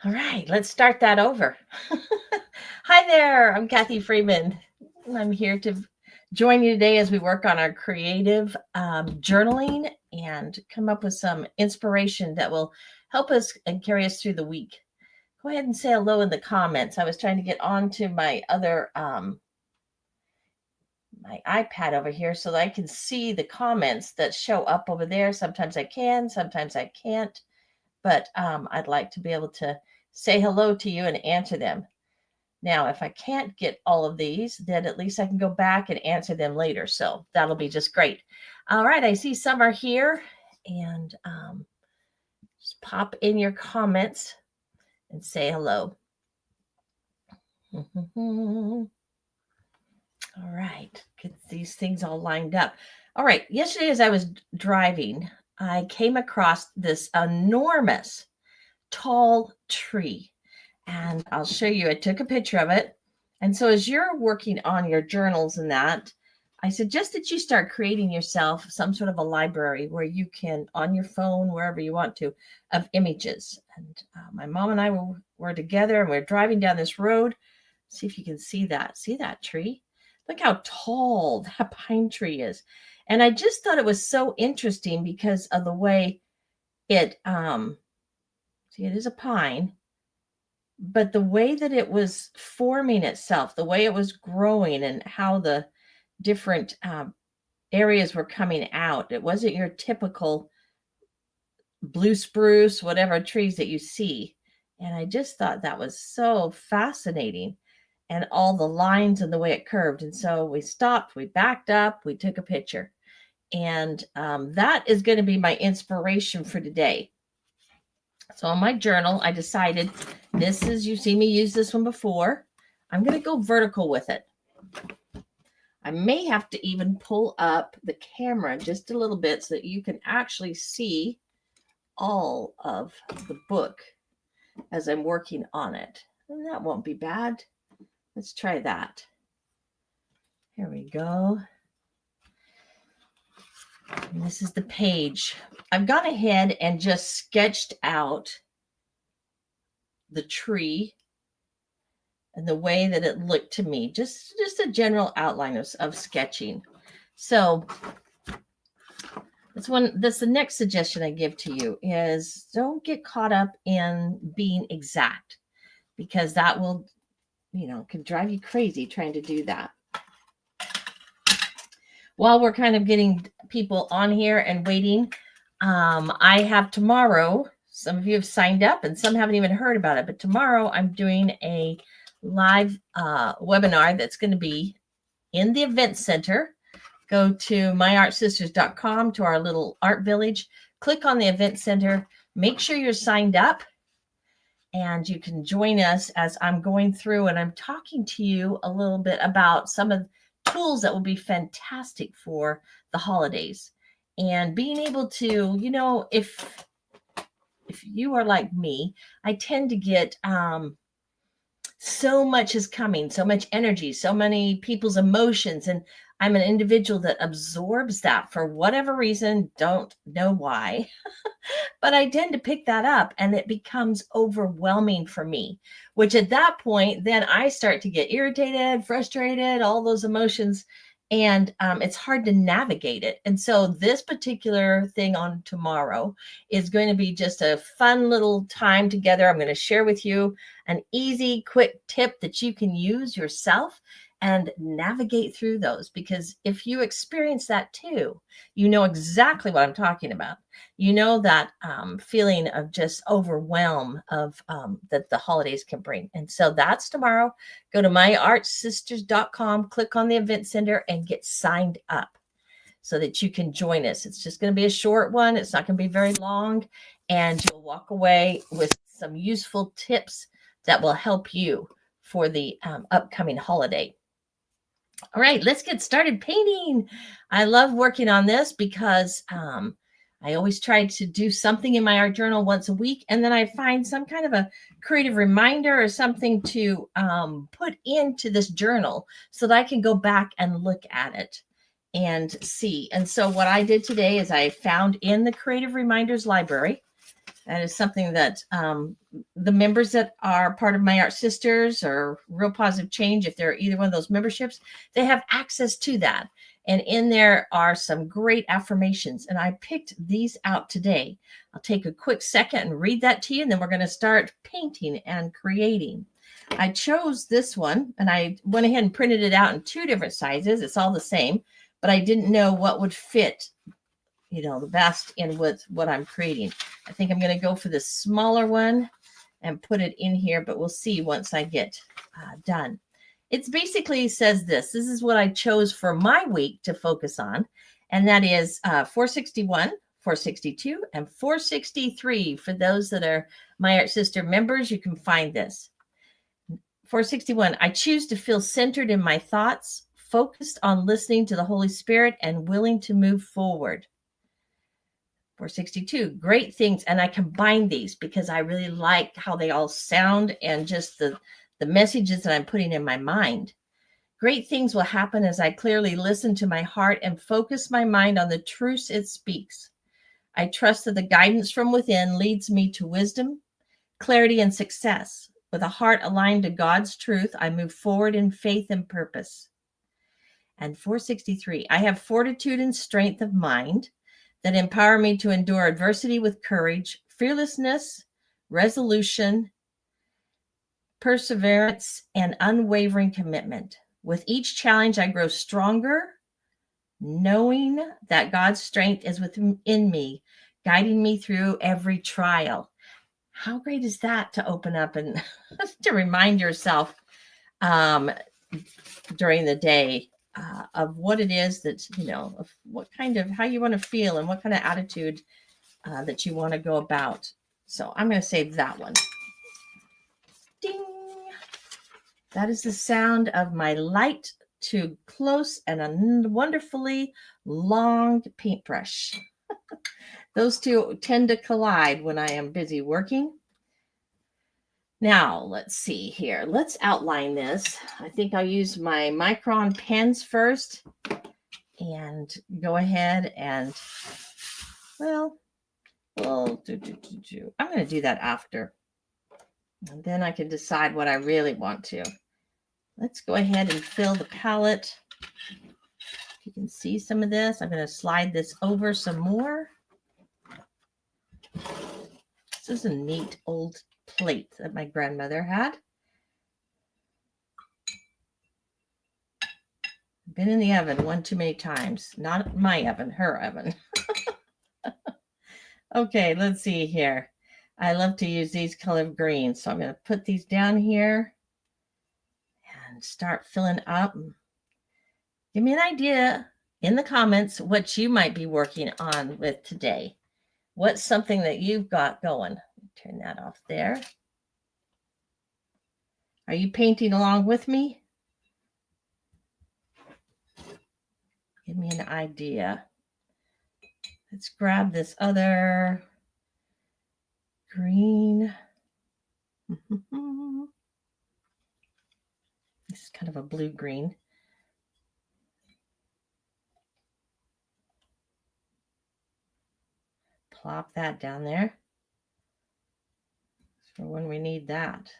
All right, let's start that over. Hi there, I'm Kathy Freeman. I'm here to join you today as we work on our creative journaling and come up with some inspiration that will help us and carry us through the week. Go ahead and say hello in the comments. I was trying to get onto my other my iPad over here so that I can see the comments that show up over there. Sometimes I can, sometimes I can't, but I'd like to be able to say hello to you and answer them. Now, if I can't get all of these, then at least I can go back and answer them later. So that'll be just great. All right, I see some are here, and just pop in your comments and say hello. All right, get these things all lined up. All right, yesterday as I was driving, I came across this enormous tall tree. And I'll show you. I took a picture of it. And so as you're working on your journals and that, I suggest that you start creating yourself some sort of a library where you can, on your phone, wherever you want to, of images. And my mom and I were together and we're driving down this road. See if you can see that. See that tree? Look how tall that pine tree is. And I just thought it was so interesting because of the way it, see, it is a pine, but the way that it was forming itself, the way it was growing, and how the different areas were coming out, it wasn't your typical blue spruce, whatever trees that you see. And I just thought that was so fascinating, and all the lines and the way it curved. And so we stopped, we backed up, we took a picture. And that is going to be my inspiration for today. So on my journal, I decided you've seen me use this one before. I'm going to go vertical with it. I may have to even pull up the camera just a little bit so that you can actually see all of the book as I'm working on it. And that won't be bad. Let's try that. Here we go. And this is the page. I've gone ahead and just sketched out the tree and the way that it looked to me, just a general outline of sketching. So that's the next suggestion I give to you is don't get caught up in being exact, because that will, can drive you crazy trying to do that. While we're kind of getting people on here and waiting, I have tomorrow, some of you have signed up and some haven't even heard about it, but tomorrow I'm doing a live webinar that's going to be in the event center. Go to myartsisters.com, to our little art village, click on the event center, make sure you're signed up, and you can join us as I'm going through and I'm talking to you a little bit about some of the tools that will be fantastic for the holidays. And being able to, if you are like me, I tend to get so much is coming, so much energy, so many people's emotions. And I'm an individual that absorbs that for whatever reason, don't know why, but I tend to pick that up and it becomes overwhelming for me, which at that point, then I start to get irritated, frustrated, all those emotions. And it's hard to navigate it. And so this particular thing on tomorrow is going to be just a fun little time together. I'm going to share with you an easy, quick tip that you can use yourself and navigate through those. Because if you experience that too, you know exactly what I'm talking about. You know that feeling of just overwhelm of that the holidays can bring. And so that's tomorrow. Go to myartsisters.com, click on the event center and get signed up so that you can join us. It's just going to be a short one. It's not going to be very long. And you'll walk away with some useful tips that will help you for the upcoming holiday. All right, let's get started painting. I love working on this because I always try to do something in my art journal once a week, and then I find some kind of a creative reminder or something to put into this journal so that I can go back and look at it and see. And so what I did today is I found in the Creative Reminders library, That is something that the members that are part of My Art Sisters or Real Positive Change, if they're either one of those memberships, they have access to that. And in there are some great affirmations. And I picked these out today. I'll take a quick second and read that to you, and then we're going to start painting and creating. I chose this one, and I went ahead and printed it out in 2 different sizes. It's all the same, but I didn't know what would fit, the best in with what I'm creating. I think I'm going to go for the smaller one and put it in here, but we'll see once I get done. It basically says this is what I chose for my week to focus on. And that is 461, 462, and 463. For those that are My Art Sister members, you can find this. 461, I choose to feel centered in my thoughts, focused on listening to the Holy Spirit, and willing to move forward. 462, great things. And I combine these because I really like how they all sound and just the messages that I'm putting in my mind. Great things will happen as I clearly listen to my heart and focus my mind on the truths it speaks. I trust that the guidance from within leads me to wisdom, clarity, and success. With a heart aligned to God's truth, I move forward in faith and purpose. And 463, I have fortitude and strength of mind that empower me to endure adversity with courage, fearlessness, resolution, perseverance, and unwavering commitment. With each challenge, I grow stronger, knowing that God's strength is within me, guiding me through every trial. How great is that to open up and to remind yourself during the day of what it is that, of what kind of, how you want to feel and what kind of attitude that you want to go about. So I'm going to save that one. Ding. That is the sound of my light to close and a wonderfully long paintbrush. Those two tend to collide when I am busy working. Now, let's see here. Let's outline this. I think I'll use my Micron pens first and go ahead and, I'm going to do that after. And then I can decide what I really want to. Let's go ahead and fill the palette. You can see some of this. I'm going to slide this over some more. This is a neat old plate that my grandmother had. Been in the oven one too many times. Not my oven, her oven. Okay, let's see here. I love to use these colored greens. So I'm going to put these down here and start filling up. Give me an idea in the comments what you might be working on with today. What's something that you've got going? Turn that off there. Are you painting along with me? Give me an idea. Let's grab this other green. This is kind of a blue-green. Plop that down there for when we need that.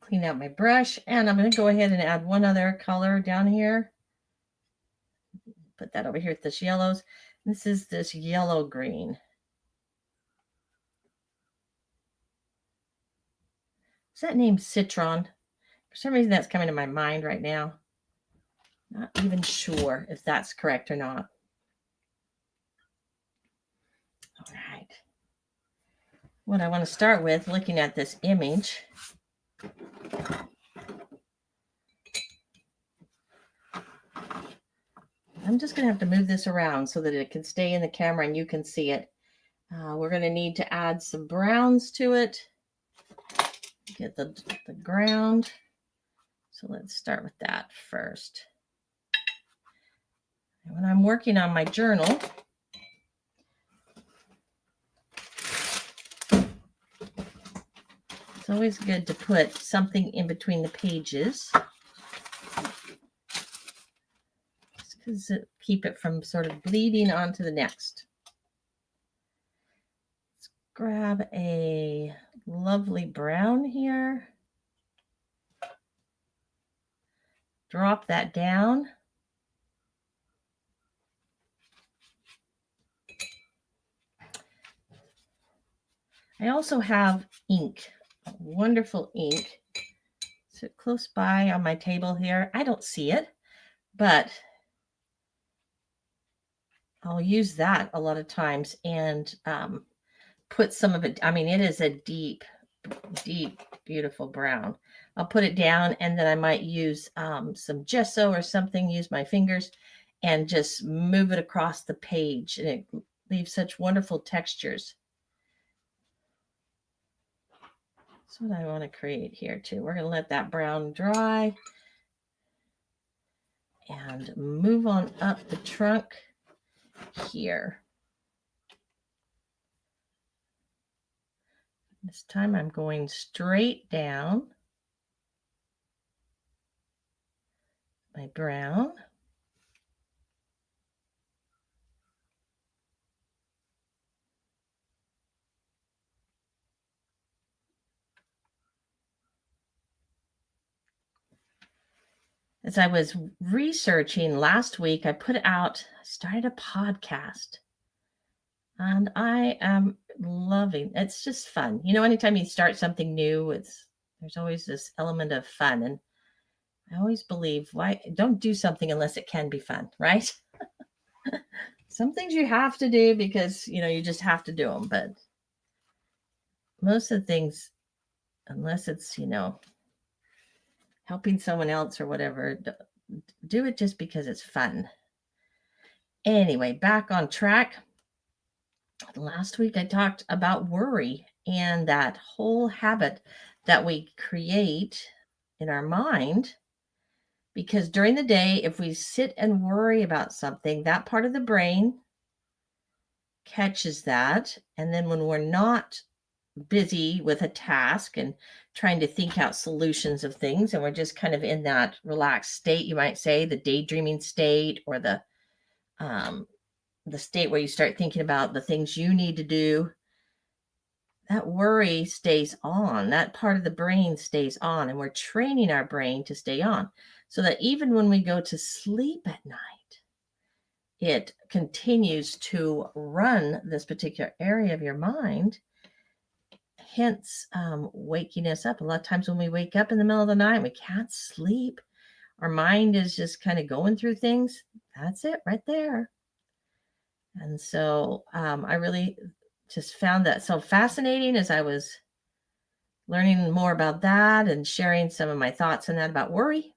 Clean out my brush, and I'm going to go ahead and add one other color down here. Put that over here with this yellows. This is this yellow green. Is that named Citron? For some reason, that's coming to my mind right now. Not even sure if that's correct or not. All right. What I want to start with, looking at this image. I'm just going to have to move this around so that it can stay in the camera and you can see it. We're going to need to add some browns to it. Get the ground. So let's start with that first. And when I'm working on my journal, it's always good to put something in between the pages. to keep it from sort of bleeding onto the next. Let's grab a lovely brown here. Drop that down. I also have ink, wonderful ink. So close by on my table here. I don't see it, but I'll use that a lot of times and put some of it. I mean, it is a deep, deep, beautiful brown. I'll put it down and then I might use some gesso or something, use my fingers and just move it across the page. And it leaves such wonderful textures. That's what I want to create here too. We're going to let that brown dry and move on up the trunk here. This time I'm going straight down my brown. As I was researching last week, I started a podcast. And I am loving it. It's just fun. You know, anytime you start something new, there's always this element of fun. And I always believe, why don't do something unless it can be fun, right? Some things you have to do because, you just have to do them. But most of the things, unless it's, helping someone else or whatever, do it just because it's fun. Anyway, back on track. Last week I talked about worry and that whole habit that we create in our mind, because during the day, if we sit and worry about something, that part of the brain catches that. And then when we're not busy with a task and trying to think out solutions of things, and we're just kind of in that relaxed state, you might say, the daydreaming state, or the state where you start thinking about the things you need to do, that worry stays on. That part of the brain stays on, and we're training our brain to stay on so that even when we go to sleep at night, it continues to run this particular area of your mind, hence waking us up. A lot of times when we wake up in the middle of the night, we can't sleep. Our mind is just kind of going through things. That's it right there. And so I really just found that so fascinating as I was learning more about that and sharing some of my thoughts on that about worry.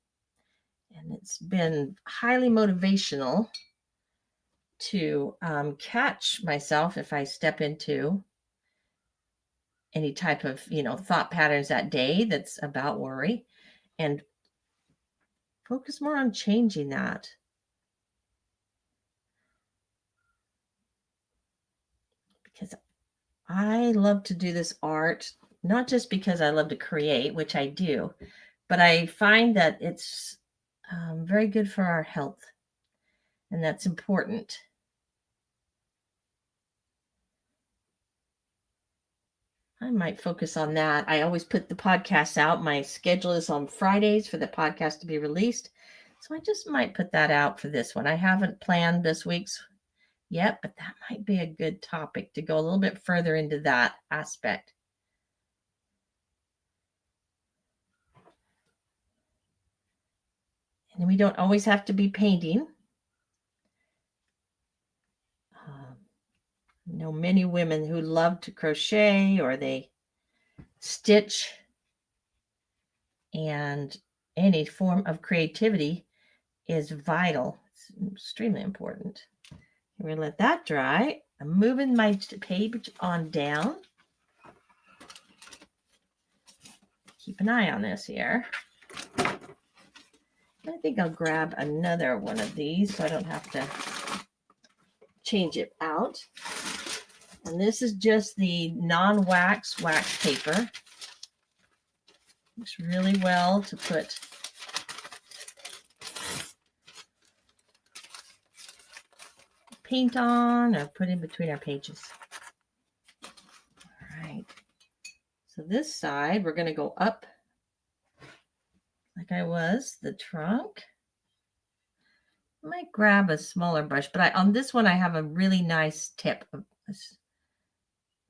And it's been highly motivational to catch myself if I step into any type of, thought patterns that day that's about worry, and focus more on changing that. Because I love to do this art, not just because I love to create, which I do, but I find that it's very good for our health. And that's important. I might focus on that. I always put the podcasts out. My schedule is on Fridays for the podcast to be released. So I just might put that out for this one. I haven't planned this week's yet, but that might be a good topic to go a little bit further into that aspect. And we don't always have to be painting. I know many women who love to crochet or they stitch, and any form of creativity is vital. It's extremely important. We're going to let that dry. I'm moving my page on down. Keep an eye on this here. I think I'll grab another one of these so I don't have to change it out. And this is just the non-wax wax paper. Works really well to put paint on or put in between our pages. All right. So this side, we're going to go up like I was, the trunk. I might grab a smaller brush, but on this one, I have a really nice tip, a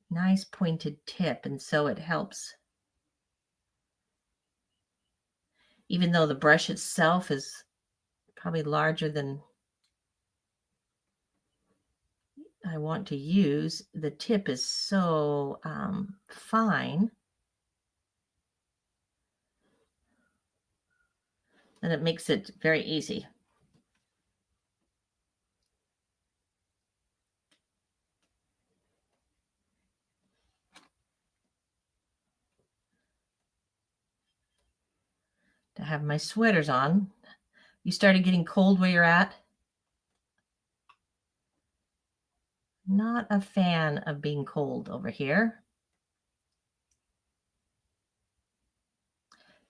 nice pointed tip, and so it helps. Even though the brush itself is probably larger than I want to use, the tip is so fine that it makes it very easy. To have my sweaters on. You started getting cold where you're at? Not a fan of being cold over here.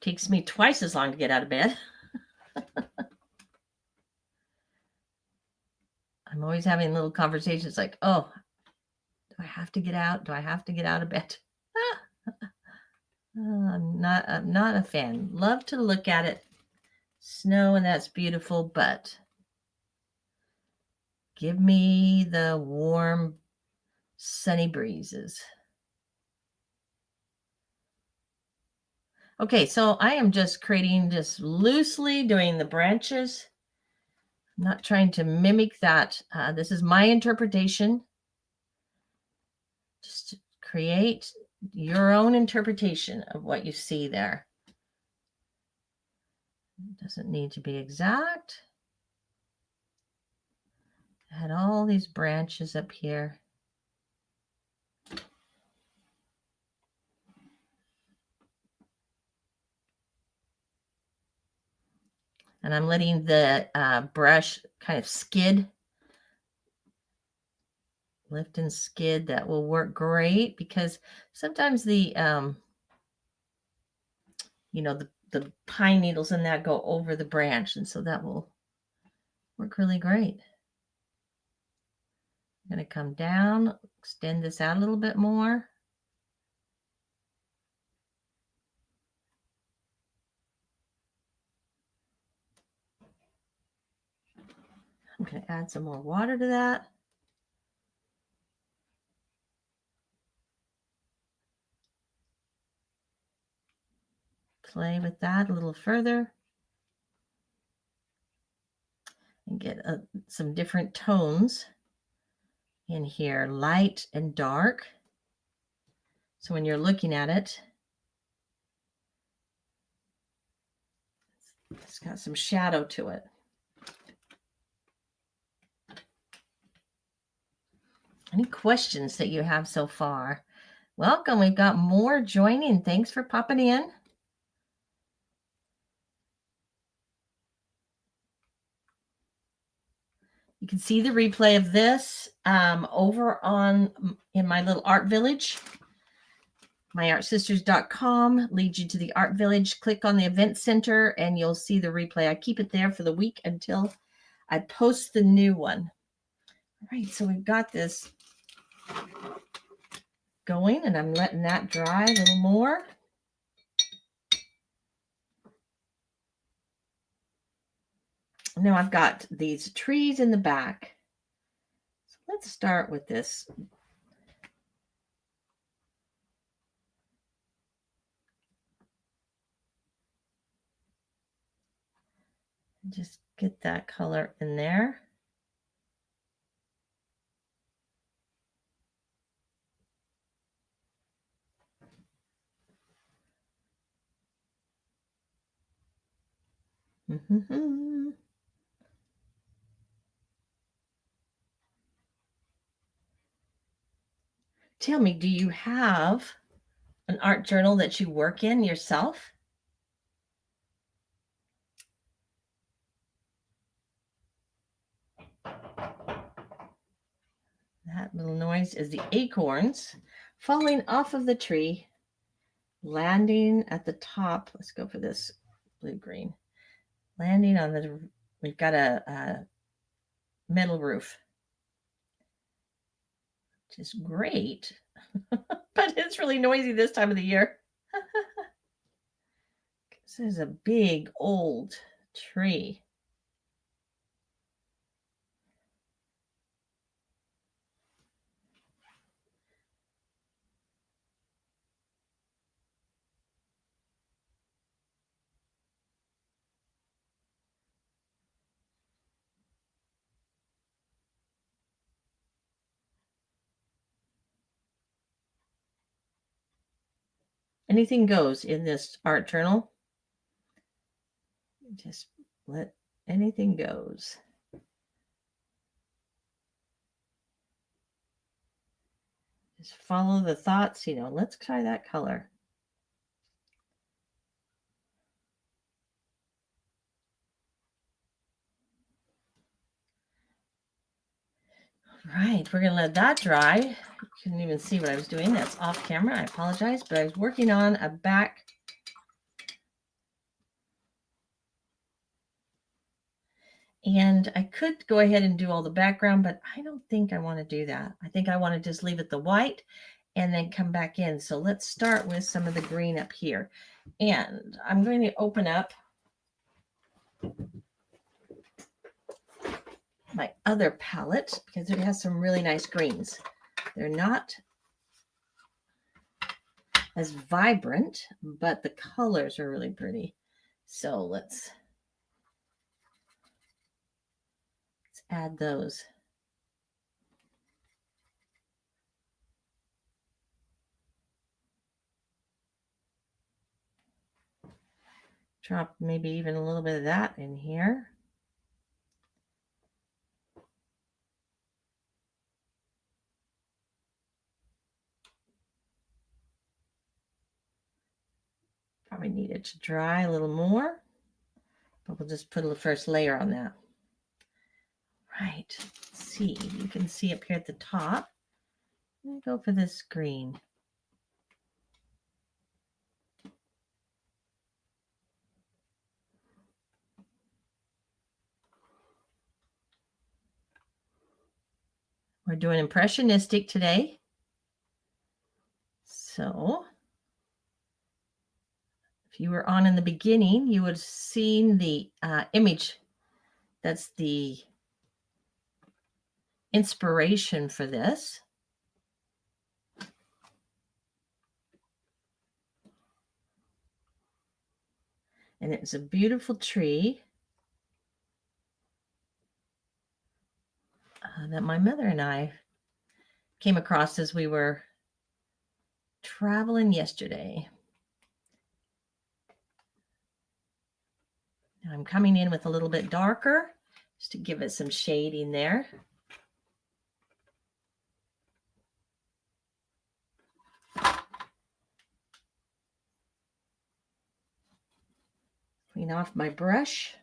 Takes me twice as long to get out of bed. I'm always having little conversations like, oh, do I have to get out? Do I have to get out of bed? I'm not a fan. Love to look at it. Snow, and that's beautiful, but give me the warm, sunny breezes. Okay, so I am just creating, just loosely doing the branches. I'm not trying to mimic that. This is my interpretation. Just create your own interpretation of what you see there. It doesn't need to be exact. I had all these branches up here. And I'm letting the brush kind of skid, lift and skid. That will work great because sometimes the, the pine needles in that go over the branch. And so that will work really great. I'm going to come down, extend this out a little bit more. I'm going to add some more water to that. Play with that a little further. And get some different tones in here, light and dark. So when you're looking at it, it's got some shadow to it. Any questions that you have so far? Welcome. We've got more joining. Thanks for popping in. You can see the replay of this over in my little art village. myartsisters.com leads you to the art village. Click on the event center and you'll see the replay. I keep it there for the week until I post the new one. All right, so we've got this going and I'm letting that dry a little more. Now I've got these trees in the back. So let's start with this. Just get that color in there. Tell me, do you have an art journal that you work in yourself? That little noise is the acorns falling off of the tree, landing at the top. Let's go for this blue-green. Landing on we've got a metal roof. which is great, but it's really noisy this time of the year. This is a big old tree. Anything goes in this art journal. Just let anything goes. Just follow the thoughts, let's try that color. Right, we're going to let that dry. You couldn't even see what I was doing. That's off camera. I apologize, but I was working on a back. And I could go ahead and do all the background, but I don't think I want to do that. I think I want to just leave it the white and then come back in. So let's start with some of the green up here. And I'm going to open up my other palette because it has some really nice greens. They're not as vibrant, but the colors are really pretty. So let's add those. Drop maybe even a little bit of that in here. Probably need it to dry a little more, but we'll just put a first layer on that. Right, let's see, you can see up here at the top. Let me go for this green. We're doing impressionistic today. So if you were on in the beginning, you would have seen the image. That's the inspiration for this. And it's a beautiful tree that my mother and I came across as we were traveling yesterday. Now I'm coming in with a little bit darker just to give it some shading there. Clean off my brush.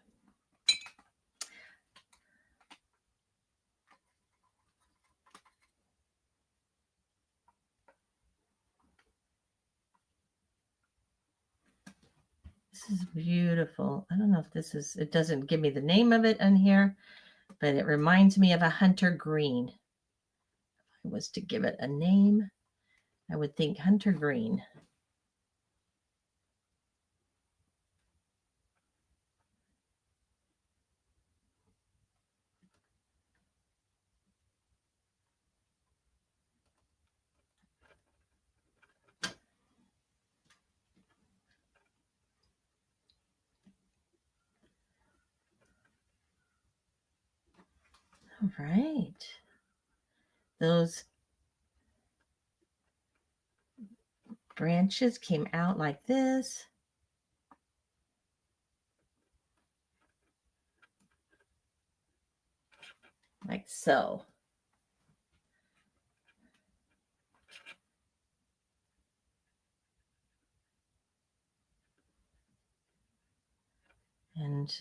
This is beautiful. I don't know if this is, it doesn't give me the name of it in here, but it reminds me of a hunter green. If I was to give it a name, I would think hunter green. All right. Those branches came out like this. Like so. And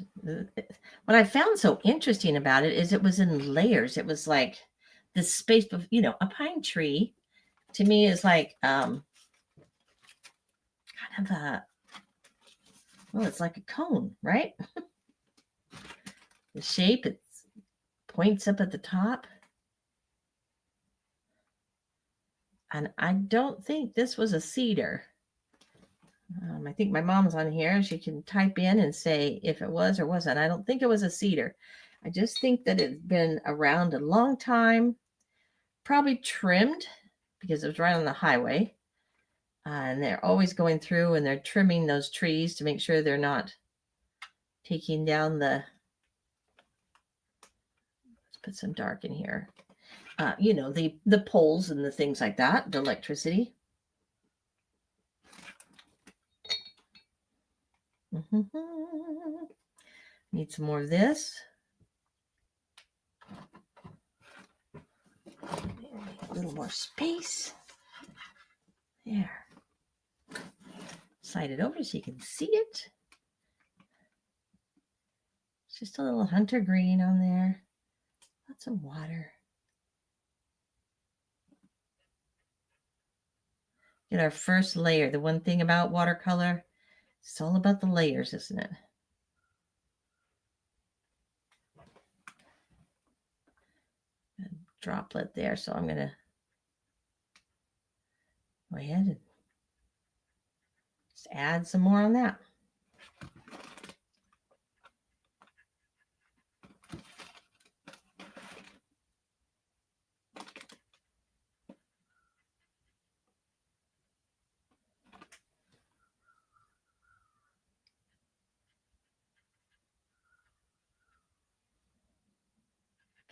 what I found so interesting about it is it was in layers. It was like this space of, a pine tree to me is like kind of it's like a cone, right? The shape, it points up at the top. And I don't think this was a cedar. I think my mom's on here. She can type in and say if it was or wasn't. I don't think it was a cedar. I just think that it's been around a long time, probably trimmed because it was right on the highway. And they're always going through and they're trimming those trees to make sure they're not taking down the, let's put some dark in here, the poles and the things like that, the electricity. Need some more of this. A little more space. There. Slide it over so you can see it. It's just a little hunter green on there. Lots of water. Get our first layer. The one thing about watercolor, it's all about the layers, isn't it? A droplet there, so I'm going to go ahead and just add some more on that.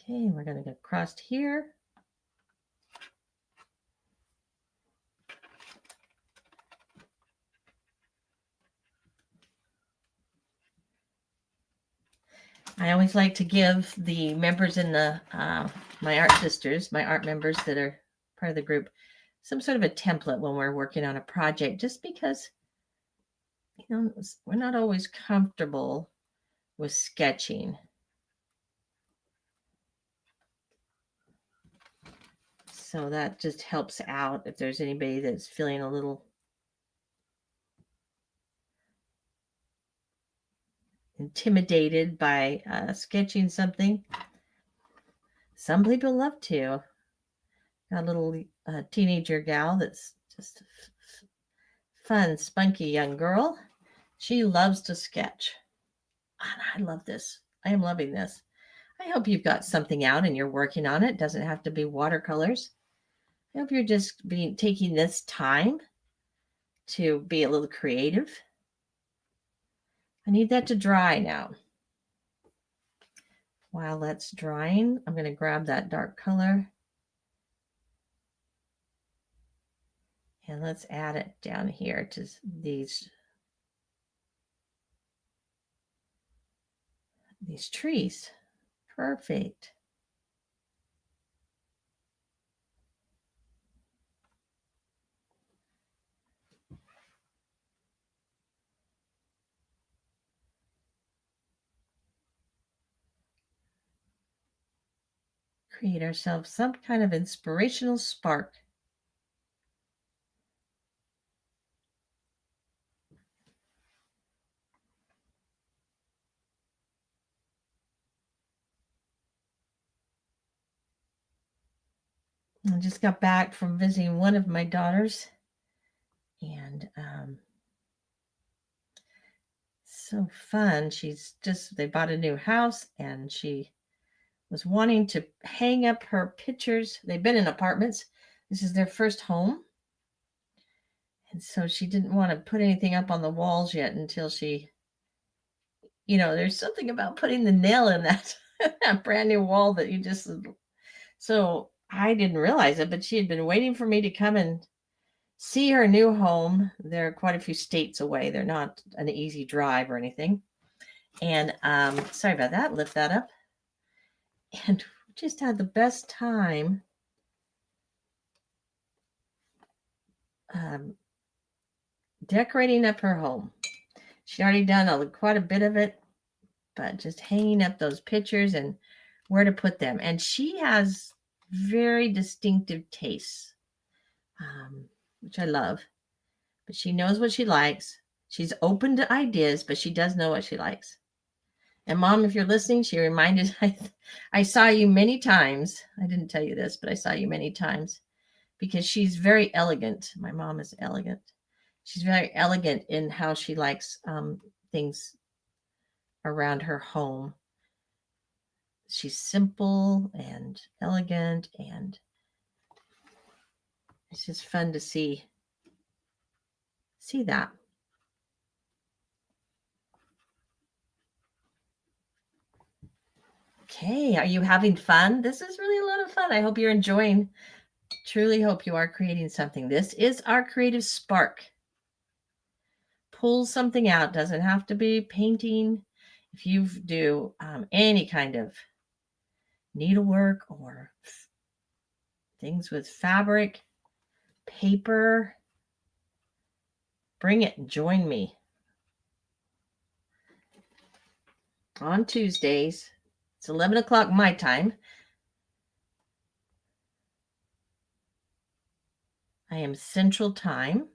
Okay, we're going to get across here. I always like to give the members in the my art sisters, my art members that are part of the group, some sort of a template when we're working on a project, just because, we're not always comfortable with sketching. So that just helps out if there's anybody that's feeling a little intimidated by sketching something. Some people love to. Got a little teenager gal that's just a fun, spunky young girl. She loves to sketch. And I love this. I am loving this. I hope you've got something out and you're working on it. It doesn't have to be watercolors. I hope you're just taking this time to be a little creative. I need that to dry now. While that's drying, I'm going to grab that dark color. And let's add it down here to these trees. Perfect. Create ourselves some kind of inspirational spark. I just got back from visiting one of my daughters, and so fun. They bought a new house, and she was wanting to hang up her pictures. They've been in apartments. This is their first home. And so she didn't want to put anything up on the walls yet until she, there's something about putting the nail in that, that brand new wall that you just, so I didn't realize it, but she had been waiting for me to come and see her new home. They're quite a few states away. They're not an easy drive or anything. And sorry about that. Lift that up. And just had the best time decorating up her home. She'd already done quite a bit of it, but just hanging up those pictures and where to put them. And she has very distinctive tastes, which I love. But she knows what she likes. She's open to ideas, but she does know what she likes. And Mom, if you're listening, she reminded, I saw you many times. I didn't tell you this, but I saw you many times because she's very elegant. My mom is elegant. She's very elegant in how she likes things around her home. She's simple and elegant, and it's just fun to see that. Okay, are you having fun? This is really a lot of fun. I hope you're enjoying. Truly hope you are creating something. This is our creative spark. Pull something out. Doesn't have to be painting. If you do any kind of needlework or things with fabric, paper, bring it and join me on Tuesdays. It's 11 o'clock my time. I am Central Time.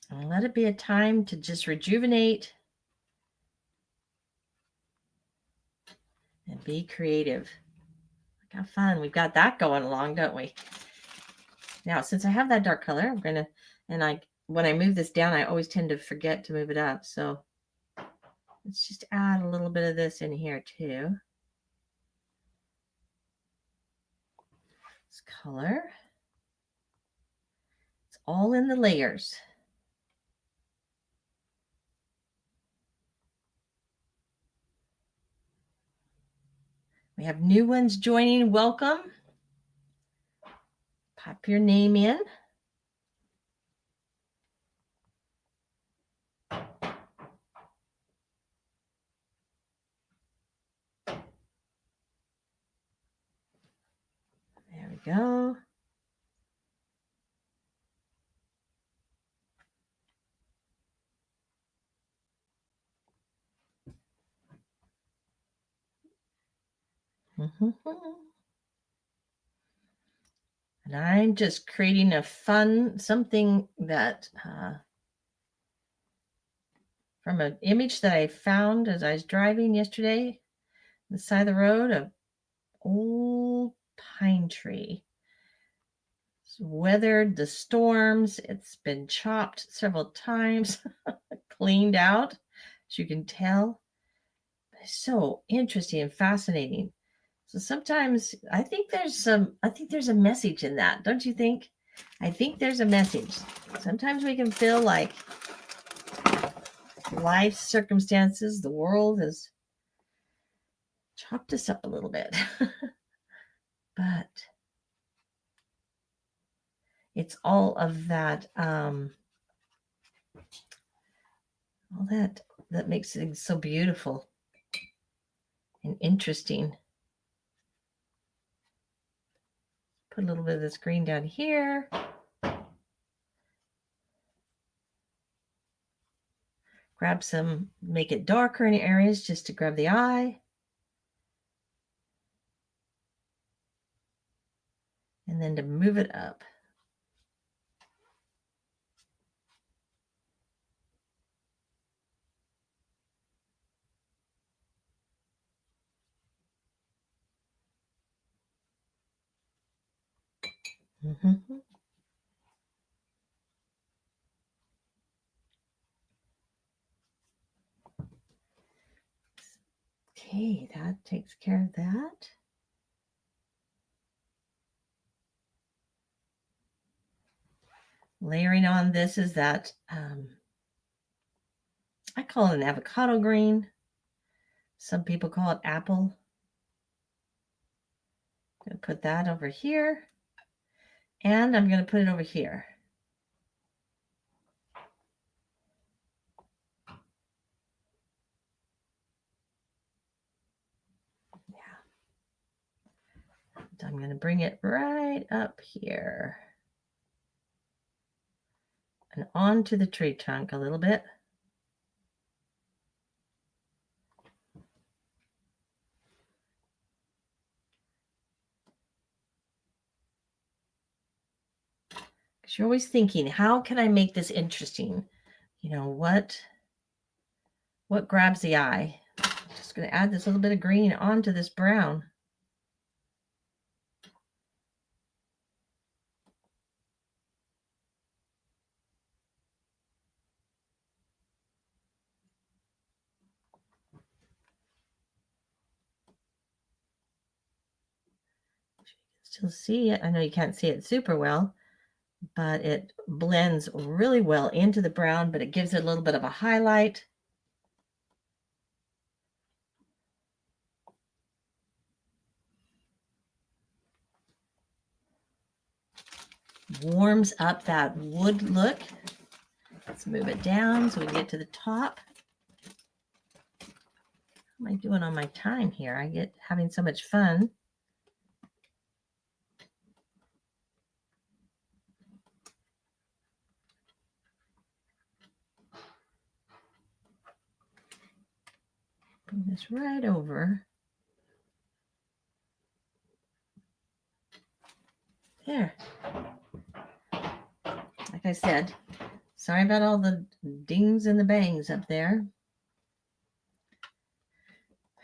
And let it be a time to just rejuvenate and be creative. Look how fun. We've got that going along, don't we? Now, since I have that dark color, I'm going to, and when I move this down, I always tend to forget to move it up. So let's just add a little bit of this in here too. This color. It's all in the layers. We have new ones joining. Welcome. Pop your name in. There we go. And I'm just creating a fun, something that from an image that I found as I was driving yesterday, on the side of the road, an old pine tree. It's weathered the storms. It's been chopped several times, cleaned out, as you can tell. It's so interesting and fascinating. So sometimes I think there's a message in that, don't you think? I think there's a message. Sometimes we can feel like life circumstances, the world has chopped us up a little bit. But it's all of that, all that makes it so beautiful and interesting. Put a little bit of this green down here. Grab some, make it darker in areas just to grab the eye. And then to move it up. Mm-hmm. Okay, that takes care of that. Layering on this is that, I call it an avocado green. Some people call it apple. I'm going to put that over here. And I'm going to put it over here. Yeah. I'm going to bring it right up here. And onto the tree trunk a little bit. Because you're always thinking, how can I make this interesting? You know, what grabs the eye? Just going to add this little bit of green onto this brown. Still see it. I know you can't see it super well, but it blends really well into the brown, but it gives it a little bit of a highlight. Warms up that wood look. Let's move it down so we get to the top. What am I doing on my time here? I get having so much fun. Bring this right over. There. Like I said, sorry about all the dings and the bangs up there.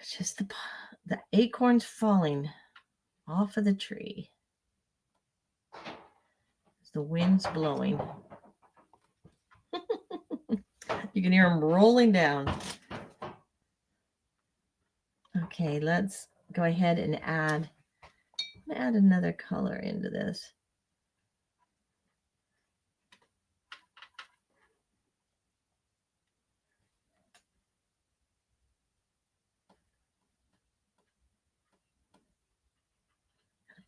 It's just the acorns falling off of the tree. The wind's blowing. You can hear them rolling down. Okay, let's go ahead and add another color into this.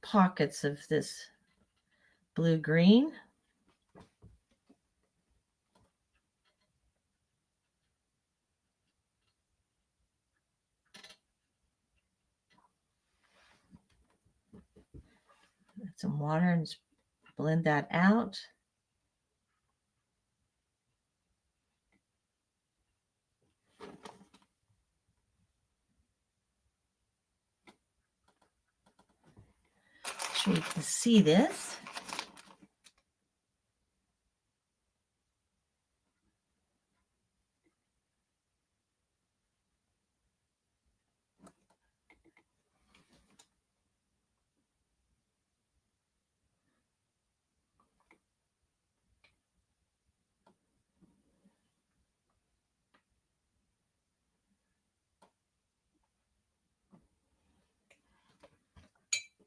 Pockets of this blue-green. Add some water and blend that out. So you can see this.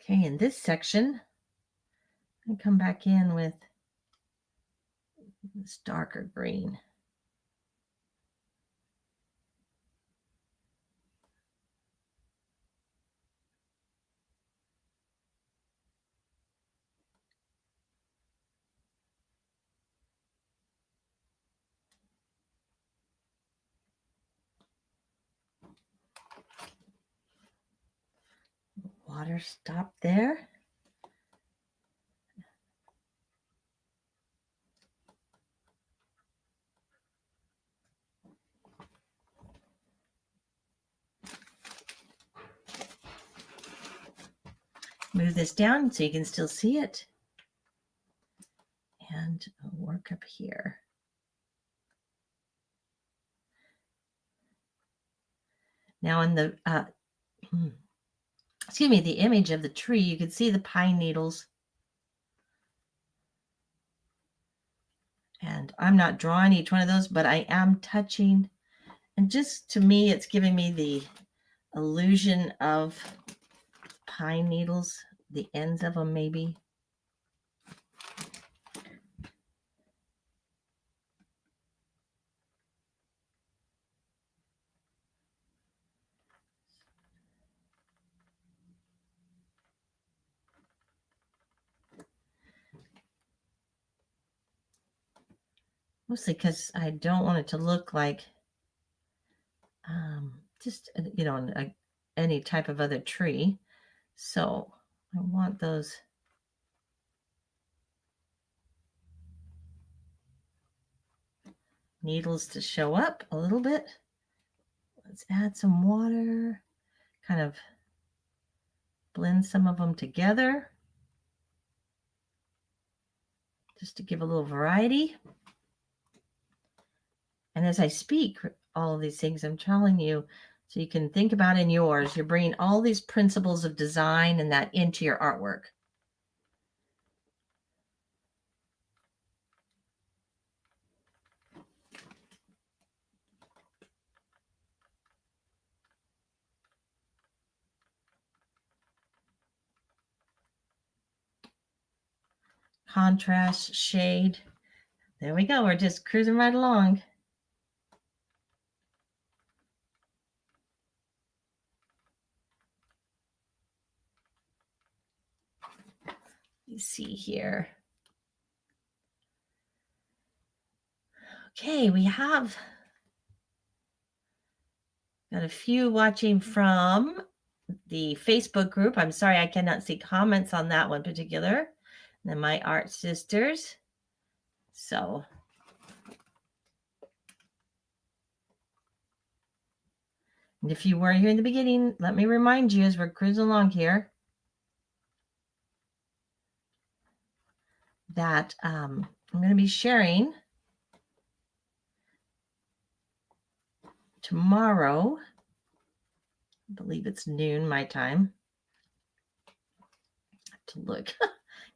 Okay, in this section, I come back in with this darker green. Water stop there. Move this down so you can still see it. And work up here. Now in the, excuse me, the image of the tree, you can see the pine needles. And I'm not drawing each one of those, but I am touching. And just to me, it's giving me the illusion of pine needles, the ends of them maybe. Mostly because I don't want it to look like just, you know, any type of other tree. So I want those needles to show up a little bit. Let's add some water, kind of blend some of them together just to give a little variety. And as I speak all of these things, I'm telling you, So you can think about in yours, you're bringing all these principles of design and that into your artwork. Contrast, shade. There we go. We're just cruising right along. You see here. Okay, we have got a few watching from the Facebook group. I'm sorry I cannot see comments on that one particular. And then my art sisters. So and if you weren't here in the beginning, let me remind you as we're cruising along here that I'm going to be sharing tomorrow. I believe it's noon my time. I have to look.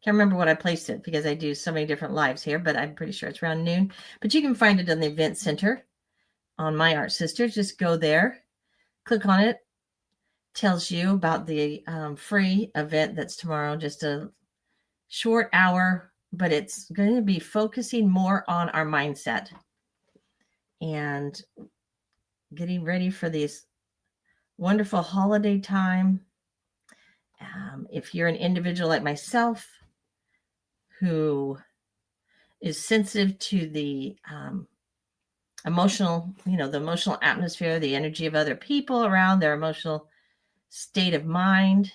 Can't remember what I placed it because I do so many different lives here, but I'm pretty sure it's around noon. But you can find it on the event center on My Art Sisters. Just go there, click on it. Tells you about the free event that's tomorrow, just a short hour, but it's going to be focusing more on our mindset and getting ready for this wonderful holiday time. If you're an individual like myself who is sensitive to the emotional, the emotional atmosphere, the energy of other people around, their emotional state of mind,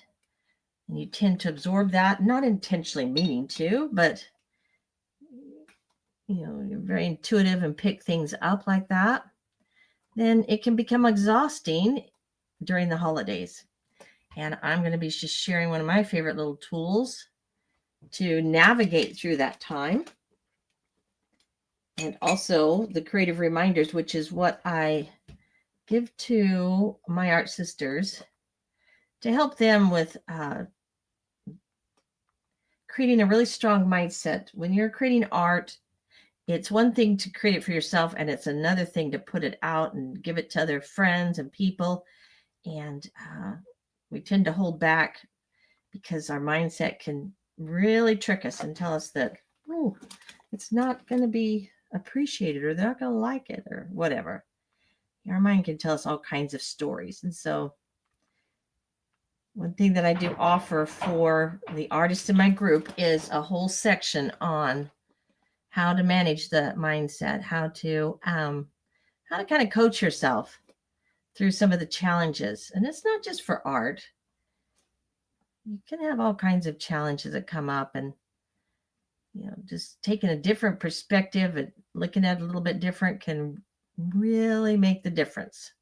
and you tend to absorb that, not intentionally meaning to, but you're very intuitive and pick things up like that, then it can become exhausting during the holidays. And I'm going to be just sharing one of my favorite little tools to navigate through that time. And also the creative reminders, which is what I give to my art sisters to help them with creating a really strong mindset. When you're creating art, it's one thing to create it for yourself, and it's another thing to put it out and give it to other friends and people. And we tend to hold back because our mindset can really trick us and tell us that, oh, it's not going to be appreciated, or they're not going to like it, or whatever. Our mind can tell us all kinds of stories. And so one thing that I do offer for the artists in my group is a whole section on how to manage the mindset, how to kind of coach yourself through some of the challenges. And it's not just for art. You can have all kinds of challenges that come up, and just taking a different perspective and looking at it a little bit different can really make the difference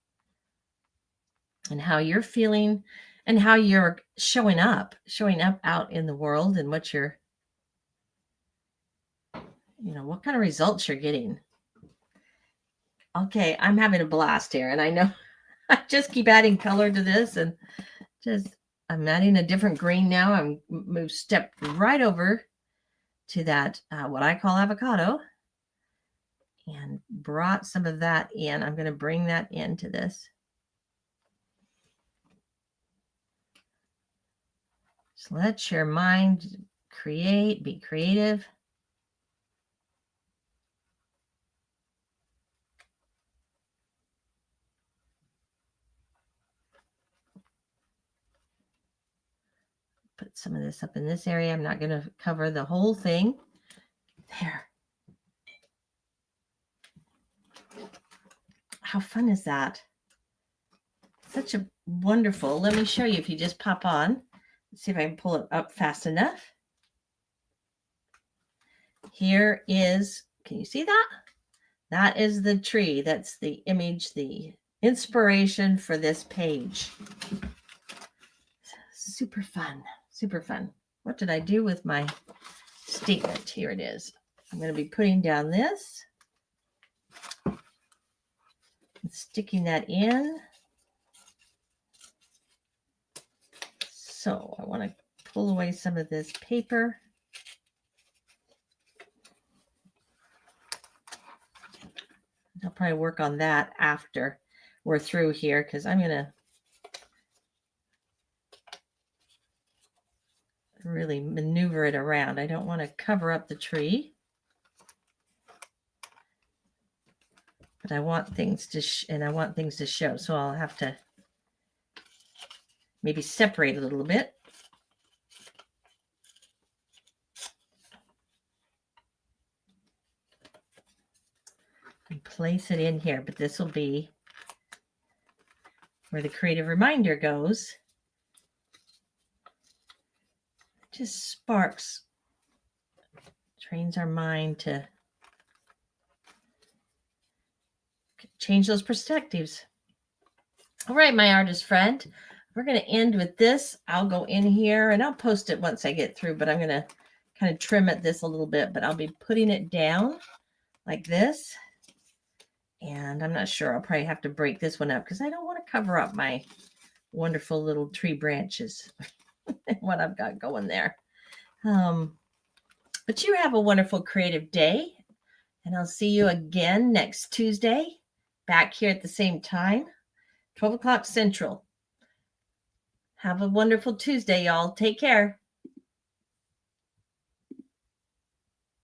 in how you're feeling and how you're showing up out in the world, and what you're, what kind of results you're getting. Okay, I'm having a blast here, and I know I just keep adding color to this, and I'm adding a different green now. I'm stepped right over to that, what I call avocado, and brought some of that in. I'm going to bring that into this. So let your mind be creative. Put some of this up in this area. I'm not going to cover the whole thing. There. How fun is that? Such a wonderful. Let me show you if you just pop on. Let's see if I can pull it up fast enough. Here is, can you see that? That is the tree. That's the image, the inspiration for this page. Super fun. Super fun. What did I do with my statement? Here it is. I'm going to be putting down this and sticking that in. So I want to pull away some of this paper. I'll probably work on that after we're through here because I'm going to really maneuver it around. I don't want to cover up the tree, but I want things to show. So I'll have to maybe separate a little bit. And place it in here, but this will be where the creative reminder goes. It just sparks, trains our mind to change those perspectives. All right, my artist friend, we're going to end with this. I'll go in here and I'll post it once I get through, but I'm going to kind of trim at this a little bit, but I'll be putting it down like this. And I'm not sure. I'll probably have to break this one up because I don't want to cover up my wonderful little tree branches and what I've got going there. But you have a wonderful creative day. And I'll see you again next Tuesday, back here at the same time, 12 o'clock Central. Have a wonderful Tuesday, y'all. Take care.